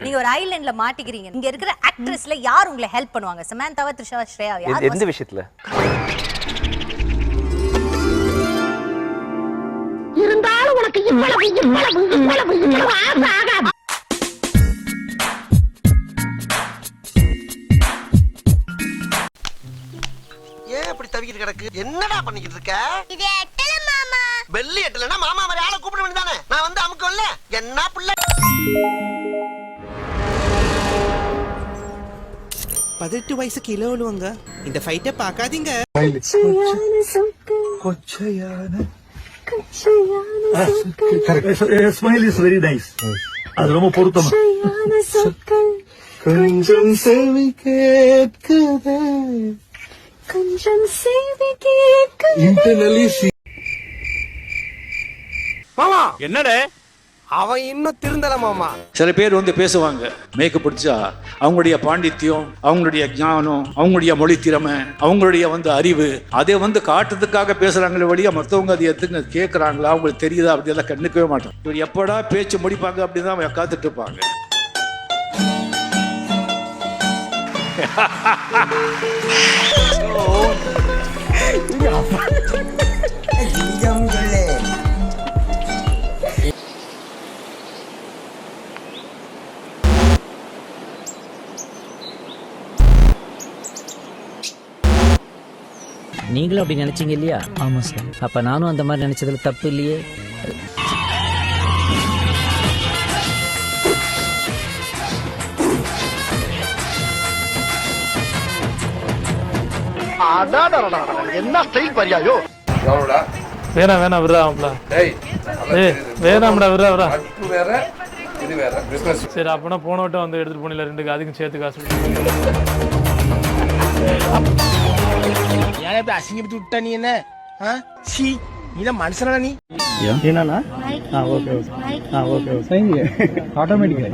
நீங்க ஒரு ஐலண்ட்ல மாட்டிக்கிறீங்க. இங்க இருக்கிற ஆக்ட்ரஸ்ல யார் உங்களை ஹெல்ப் பண்ணுவாங்க? சமந்தாவா, த்ரிஷாவா, ஸ்ரேயாவா? யார்? எந்த விஷயத்துல? இருந்தாலும் உனக்கு இவ்வளவு ஆகாது. ஏன் இப்படி தவிக்கிட்டு கிடக்கு? என்னடா பண்ணிக்கிட்டு இருக்க? இது எட்டல மாமா. வெள்ளி எட்டலனா மாமா மாதிரி ஆளை கூப்பிட வேண்டியதானே? நான் வந்து அமுக்கல்ல. என்ன புள்ள? 18 வயசு கீழே விழுவாங்க. இந்த ஃபைட்டை பார்க்காதீங்க. Smile is very nice. அது ரொம்ப பொருத்தமா. கொஞ்சம் செவி கேட்குதே, கொஞ்சம் சேவை கேட்குதே. இன்டர்னலி மாமா என்னடே அவன் இன்னும் திருந்தல மாமா. சில பேர் வந்து பேசுவாங்க, மேக்கப் பிடிச்சா அவங்களுடைய பாண்டித்யம், அவங்களுடைய ஞானம், அவங்களுடைய மொழி திறமை, அவங்களுடைய வந்து அறிவு, அதை வந்து காட்டுறதுக்காக பேசுறாங்களே வழியா மற்றவங்க அதை எதுங்க கேட்கறாங்களா, அவங்களுக்கு தெரியுதா அப்படியெல்லாம் கண்டுக்கவே மாட்டோம். இவர் எப்படா பேச்சு முடிப்பாங்க அப்படின்னு தான் காத்துட்டு இருப்பாங்க. நீங்களும் அப்படி நினைச்சீங்க இல்லையா? ஆமா சார். அப்ப நானும் அந்த மாதிரி நினைச்சதுல தப்பு இல்லையே. என்ன ஸ்டைல் பரியாயோ? வேணாம் வேணாம் விடுறாப்ல. வேணாம்டா விடுறா. சரி அப்பனா போன வட்டம் வந்து எடுத்துட்டு போனில 2 அதுக்கும் சேர்த்து காசு. ஏன் இப்படி அசிங்கப்பட்டு விட்டா நீ? என்ன சி நீ மனுஷனா நீ? என்னன்னா ஓகே ஓகே சரிங்க ஆட்டோமேட்டிக்கா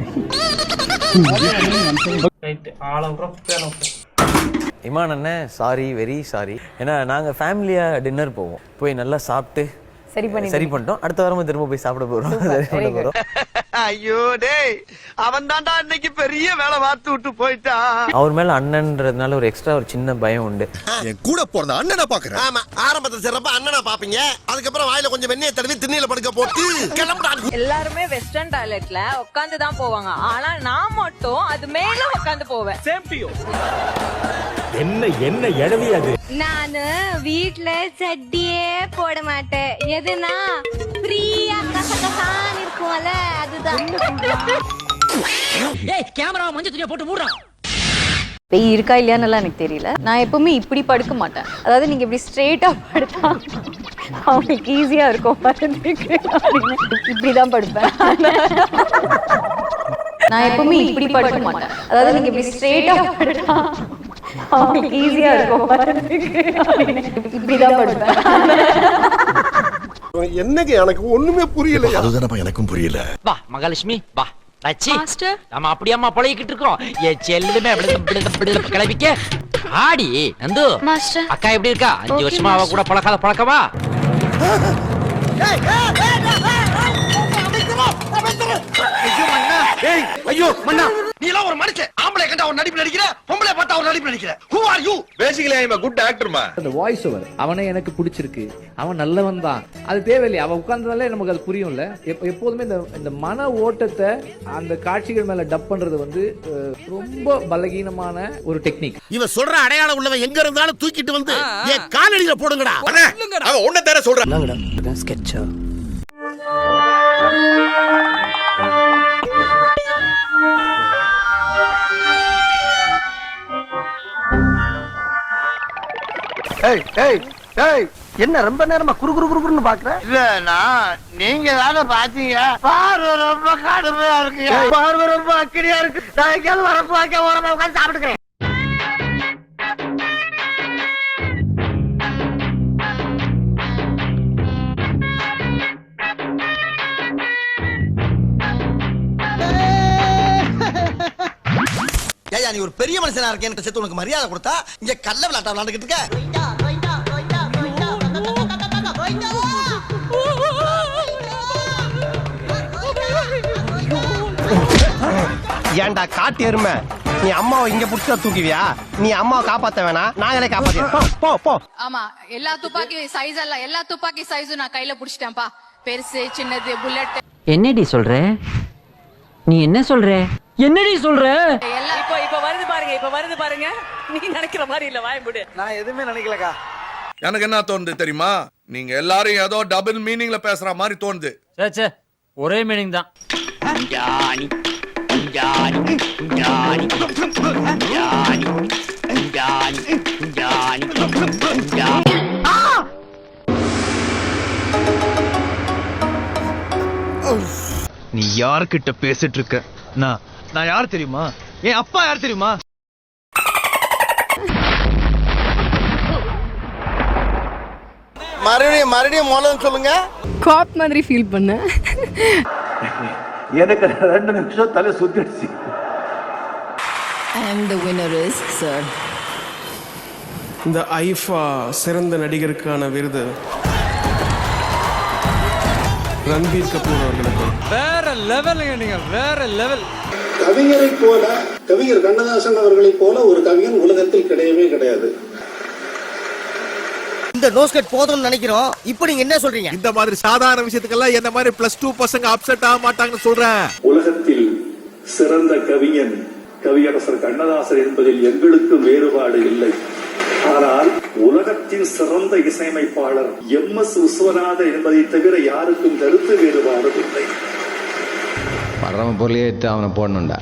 ரைட் ஆளவுற பேனோ. இமான் அண்ணன் சாரி, வெரி சாரி. ஏன்னா நாங்கள் ஃபேமிலியாக டின்னர் போவோம், போய் நல்லா சாப்பிட்டு சரி பண்ணிட்டோம். அடுத்த வாரமும் திரும்ப போய் சாப்பிட போகிறோம். ஐயோ டேய், அவன் தான்டா இன்னைக்கு பெரிய வேலை பார்த்து விட்டு போயிட்டான். அவர் மேலே அண்ணன்றதுனால ஒரு எக்ஸ்ட்ரா ஒரு சின்ன பயம் உண்டு. என் கூட போறத அண்ணனை பாக்குறேன். ஆமா, ஆரம்பத்துல சிறப்பா அண்ணனை பாப்பீங்க, அதுக்கப்புறம் வாயில கொஞ்சம் வெண்ணெயை தடவி திண்ணையில படுக்க போட்டு கிளம்புறாங்க. எல்லாருமே வெஸ்டர்ன் டாய்லெட்ல உட்கார்ந்து தான் போவாங்க. ஆனா நான் மட்டும் அது மேல உட்கார்ந்து போவேன். Same to you. என்ன எழவி அது? நானு வீட்ல சட்டியே போட மாட்டேன். எதுனா ஃப்ரீயா கசகசான்னு இருக்கும்ல, அதுதான். ஏய் கேமரா மஞ்சள் துணியை போட்டு மூடுறான். பேய் இருக்கா இல்லையான்னு எனக்கு தெரியல. நான் எப்பவுமே இப்படி படுக்க மாட்டேன். அதாவது நீங்க இப்படி ஸ்ட்ரெயிட்டா படுத்தா அவங்களுக்கு ஈஸியா இருக்கும் படுறதுக்கு. இப்படிதான் படுப்பேன். நான் எப்பவுமே இப்படி படுக்க மாட்டேன். அதாவது நீங்க இப்படி ஸ்ட்ரெயிட்டா படுத்தா அவங்களுக்கு ஈஸியா இருக்கும் படுறதுக்கு. இப்படிதான் படுப்பேன். என்னங்க எனக்கு ஒண்ணுமே புரியல. அதுதானப்பா எனக்கும் புரியல. வா மகாலட்சுமி வா. லட்சி நம்ம அப்படியேம்மா பழகிக்கிட்டு இருக்கோம். என் செல்லுமே கிளவிக்க ஆடி நந்து. அக்கா எப்படி இருக்கா? 5 வருஷமா அவ கூட பழக்காத பழக்கமா? ஐயோ மண்ணா, நீ எல்லாம் ஒரு மனுஷன். ஆம்பளை கண்டா ஒரு நடிப்பு நடிக்கிற, பொம்பளை பார்த்தா ஒரு நடிப்பு நடிக்கிற. Who are you? Basically I am a good actor man. அந்த வாய்ஸ் ஓவர் அவனே எனக்கு பிடிச்சிருக்கு, அவன் நல்லவன் தான், அது தேவையில்லை. அவன் உட்கார்ந்ததாலே நமக்கு அது புரியும்ல. எப்போதுமே இந்த மன ஓட்டத்தை அந்த காட்சிகள் மேல டப் பண்றது வந்து ரொம்ப பலகீனமான ஒரு டெக்னிக். இவன் சொல்ற அடையாளம் உள்ளவன் எங்க இருந்தாலும் தூக்கிட்டு வந்து என் காலடியில போடுங்கடா. அவன் உன்ன தர சொல்றான். ஸ்கெட்சா என்ன ரொம்ப நேரமா குறுகுறுன்னு பாக்குற? இல்லனா நீங்க தானே பாத்தீங்க. பார்வை ரொம்ப கடுமையா இருக்கு. பார்வை ரொம்ப அக்கடியா இருக்கு. நான் எங்கேயாவது வர பாக்க ஓரமா உட்கார்ந்து சாப்பிட்டுக்கிறேன். ஏயா நீ ஒரு பெரிய மனுஷனா இருக்கேன்னு செத்து உனக்கு மரியாதை கொடுத்தா இங்க கள்ள விளையாட்டா விளையாண்டுக்கிட்டு இருக்க. ஏன்டா காட்டு எருமை, நீ அம்மாவை இங்க புடிச்சா தூக்குவியா? நீ அம்மாவை காப்பாத்த வேணாம், நாங்களே காப்பாத்திடுறோம். போ போ. ஆமா, எல்லா துப்பாக்கி சைஸும் நான் கையில புடிச்சிட்டேன்ப்பா. பெருசு, சின்னது, புல்லட். என்னடி சொல்ற? நீ என்ன சொல்ற? என்னடி சொல்ற? இப்ப வருது பாருங்க. நீ நினைக்கிற மாதிரி இல்ல, வாய் மூடு. நான் எதுவுமே நினைக்கலக்கா. எனக்கு என்ன தோணுது தெரியுமா? நீங்க எல்லாரும் ஏதோ டபுள் மீனிங்ல பேசுற மாதிரி தோணுது. சே ஒரே மீனிங் தான். நீ யார்கிட்ட பேசிட்டு இருக்க? நான் யார் தெரியுமா? என் அப்பா யார் தெரியுமா? மறுபடியும் முதல்ல சொல்லுங்க. காப் மாதிரி ஃபீல் பண்ணேன். எனக்கு 2 நிமிஷம் தலை சுத்திடுச்சு. And the winner is sir. இந்த ஐஃபா சிறந்த நடிகருக்கான விருது ரன்பீர் கபூர் அவர்களுக்கு. வேற லெவலுங்க, நீங்க வேற லெவல். கவிஞரை போல, கவிஞர் கண்ணதாசன் அவர்களை போல ஒரு கவிஞன் உலகத்தில் கிடையவே கிடையாது. இந்த நோஸ்கட் போதும்னு நினைக்கிறோம். இப்போ நீங்க என்ன சொல்றீங்க? இந்த மாதிரி சாதாரண விஷயத்துக்கெல்லாம் என்ன மாதிரி +2 பசங்க அப்செட் ஆக மாட்டாங்கன்னு சொல்றேன். உலகத்தில் சிறந்த கவிஞன் கவியரசர் கண்ணதாசன் என்பதில் எங்களுக்கு வேறுபாடு இல்லை. ஆனால் உலகத்தின் சிறந்த இசையமைப்பாளர் MS விஸ்வநாதன் என்பதை தவிர யாருக்கும் கருத்து வேறுபாடு இல்லை. பரம பொருளையே அவனை போடணும்டா.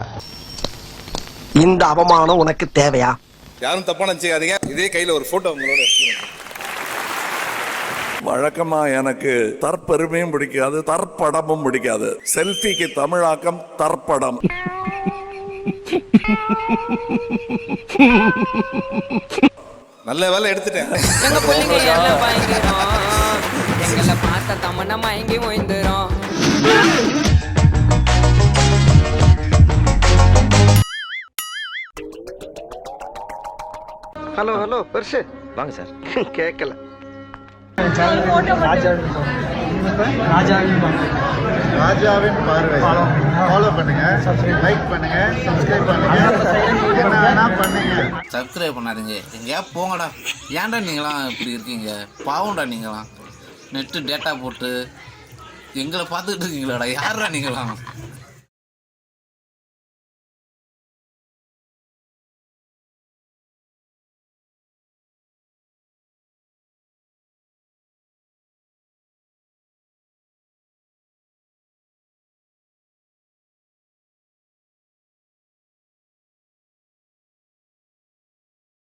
இந்த அவமானம் உனக்கு தேவையா? யாரும் தப்பா நினைச்சுக்காதீங்க. இதே கையில ஒரு போட்டோ உங்களோட வழக்கமா எனக்கு தற்பெருமையும் பிடிக்காது, தற்படமும் பிடிக்காது. செல்ஃபிக்கு தமிழாக்கம் தற்படம். நல்ல வேலை எடுத்துட்டேன். எங்க பிள்ளைங்க எல்லாம் பயங்கரம், எங்களை பார்த்த தமன்னா மயங்கி ஓய்ந்துரும். ஹலோ பெருசு வாங்க சார். கேட்கல. ராஜாவின் பார்வை ஃபாலோ பண்ணுங்க, லைக் பண்ணுங்க, சப்ஸ்கிரைப் பண்ணுங்க, என்ன பண்ணுங்க. சப்ஸ்கிரைப் பண்ணாதீங்க, எங்கேயா போங்கடா. ஏன்டா நீங்களாம் இப்படி இருக்கீங்க? பாவம்டா நீங்களாம். நெட்டு டேட்டா போட்டு எங்களை பார்த்துக்கிட்டு இருக்கீங்களாடா. யாரா நீங்களாம்?